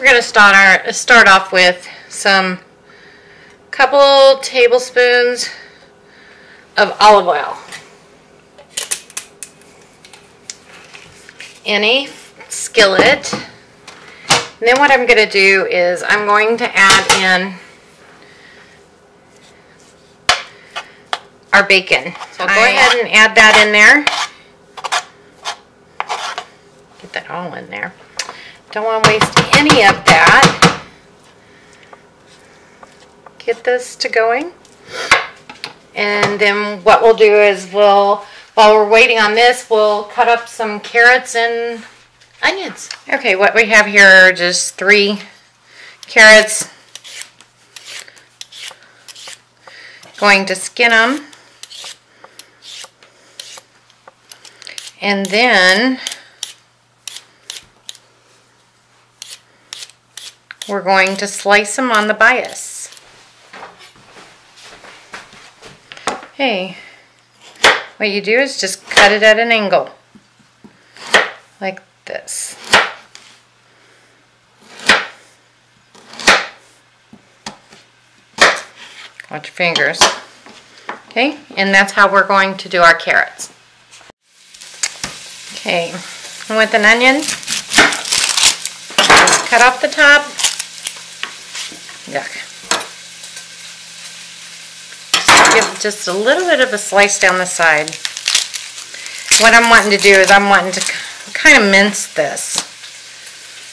we're going to start off with some couple tablespoons of olive oil in a skillet. And then what I'm going to do is I'm going to add in our bacon. So I'll go ahead and add that in there. Get that all in there. Don't want to waste any of that. Get this to going. And then what we'll do is while we're waiting on this, we'll cut up some carrots and onions. Okay, what we have here are just 3 carrots. Going to skin them. And then we're going to slice them on the bias. Okay, what you do is just cut it at an angle, like this. Watch your fingers. Okay, and that's how we're going to do our carrots. Okay, and with an onion, just cut off the top. Yuck. Give just a little bit of a slice down the side. What I'm wanting to do is I'm wanting to kind of mince this.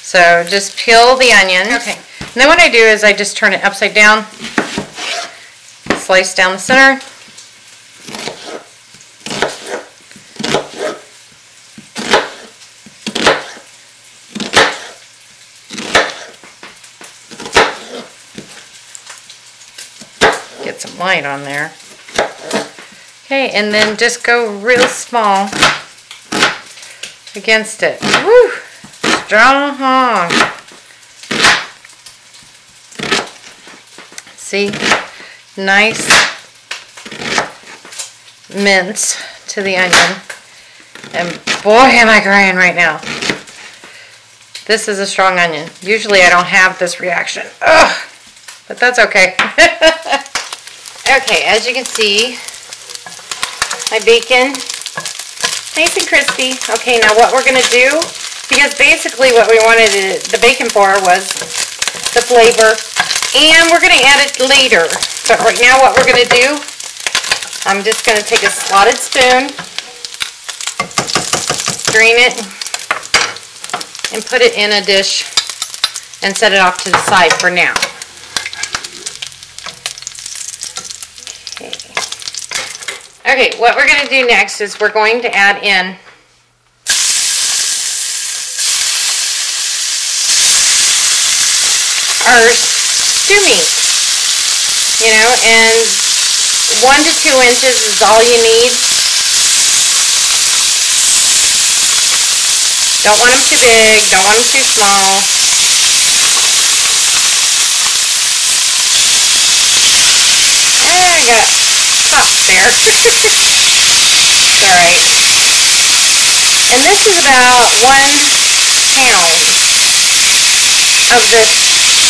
So just peel the onion. Okay. And then what I do is I just turn it upside down, slice down the center. Get some light on there. Okay, and then just go real small against it. Woo! Strong. See? Nice mince to the onion. And boy, am I crying right now. This is a strong onion. Usually I don't have this reaction. Ugh! But that's okay. Okay, as you can see, my bacon, nice and crispy. Okay, now what we're going to do, because basically what we wanted the bacon for was the flavor, and we're going to add it later. But right now what we're going to do, I'm just going to take a slotted spoon, drain it, and put it in a dish and set it off to the side for now. Okay, what we're going to do next is we're going to add in our stew meat, you know, and 1 to 2 inches is all you need. Don't want them too big, don't want them too small. I got popped there. It's alright. And this is about 1 pound of this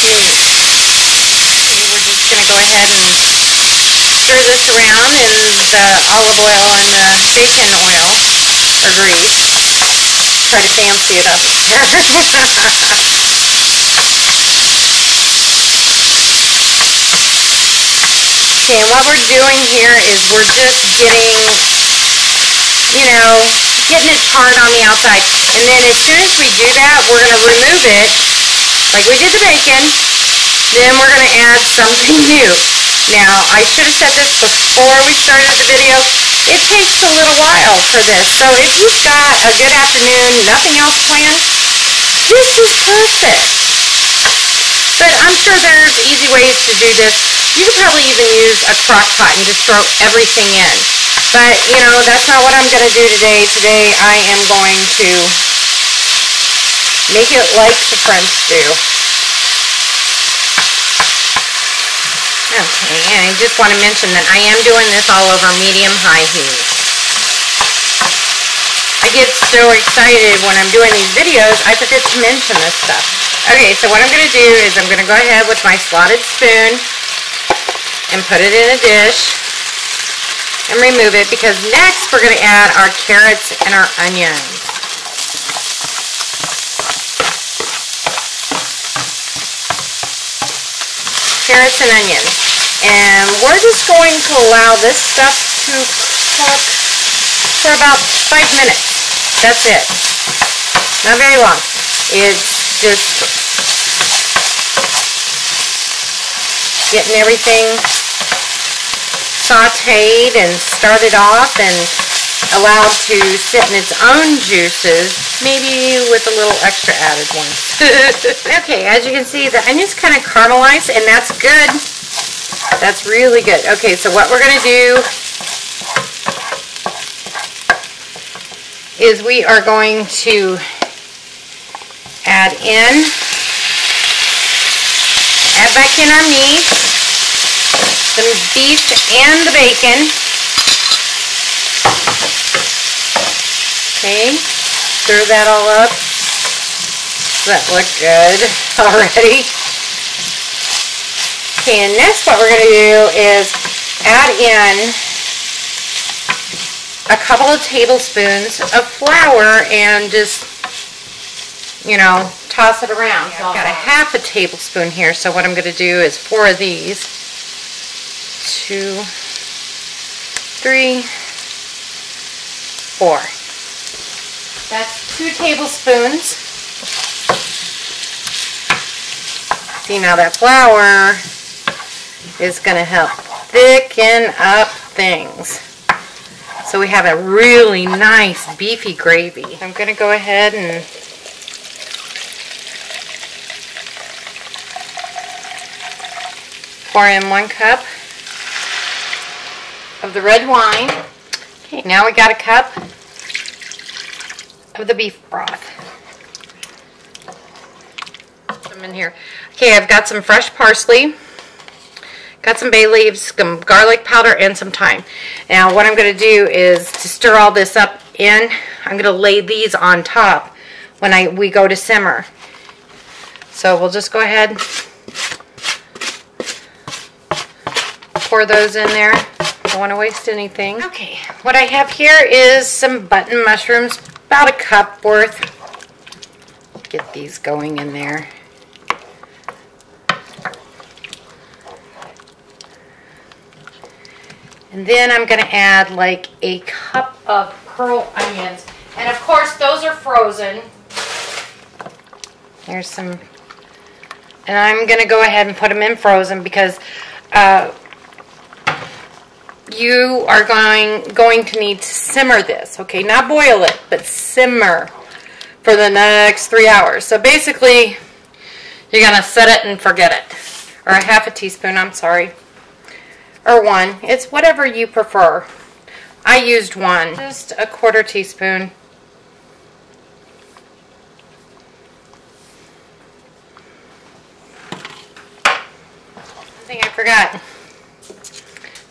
meat. So we're just going to go ahead and stir this around in the olive oil and the bacon oil, or grease. Try to fancy it up there. Okay, and what we're doing here is we're just getting, you know, getting it charred on the outside. And then as soon as we do that, we're going to remove it, like we did the bacon. Then we're going to add something new. Now, I should have said this before we started the video. It takes a little while for this. So if you've got a good afternoon, nothing else planned, this is perfect. But I'm sure there's easy ways to do this. You could probably even use a crock pot and just throw everything in. But, you know, that's not what I'm going to do today. Today I am going to make it like the French do. Okay, and I just want to mention that I am doing this all over medium-high heat. I get so excited when I'm doing these videos, I forget to mention this stuff. Okay, so what I'm going to do is I'm going to go ahead with my slotted spoon and put it in a dish and remove it, because next we're going to add our carrots and our onions. Carrots and onions. And we're just going to allow this stuff to cook for about 5 minutes. That's it. Not very long. It's just getting everything sauteed and started off and allowed to sit in its own juices, maybe with a little extra added ones. Okay, as you can see, the onions kind of caramelized, and that's good. That's really good. Okay, so what we're going to do is we are going to add back in our meat, the beef and the bacon. Okay, stir that all up. Does that look good already? Okay, and next what we're going to do is add in a couple of tablespoons of flour and just, you know, toss it around. So I've got a half a tablespoon here, so what I'm going to do is 4 of these. 2, 3, 4. That's 2 tablespoons. See, now that flour is going to help thicken up things, so we have a really nice beefy gravy. I'm going to go ahead and pour in 1 cup of the red wine. Okay, now we got a cup of the beef broth. Put them in here. Okay, I've got some fresh parsley, got some bay leaves, some garlic powder, and some thyme. Now what I'm going to do is to stir all this up in, I'm going to lay these on top when we go to simmer. So we'll just go ahead, pour those in there. Don't want to waste anything. Okay, what I have here is some button mushrooms, about a cup worth. Get these going in there. And then I'm going to add like a cup of pearl onions. And of course those are frozen. Here's some. And I'm going to go ahead and put them in frozen because you are going to need to simmer this. Okay, not boil it, but simmer for the next 3 hours. So basically you're going to set it and forget it. Or a half a teaspoon, I'm sorry. Or 1. It's whatever you prefer. I used 1. Just a 1/4 teaspoon. One thing I forgot.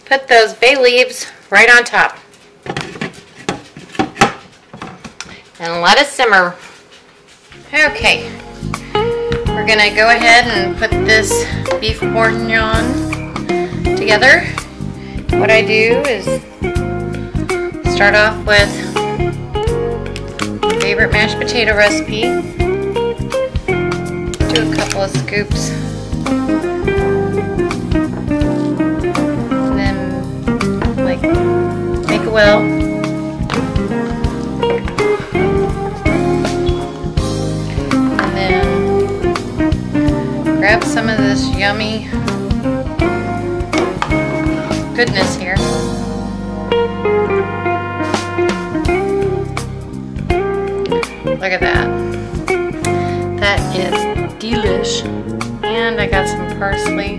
Put those bay leaves right on top. And let it simmer. Okay. We're going to go ahead and put this beef bourguignon together. What I do is start off with my favorite mashed potato recipe. Do a couple of scoops. And then like make a well. And then grab some of this yummy goodness here. Look at that. That is delish. And I got some parsley.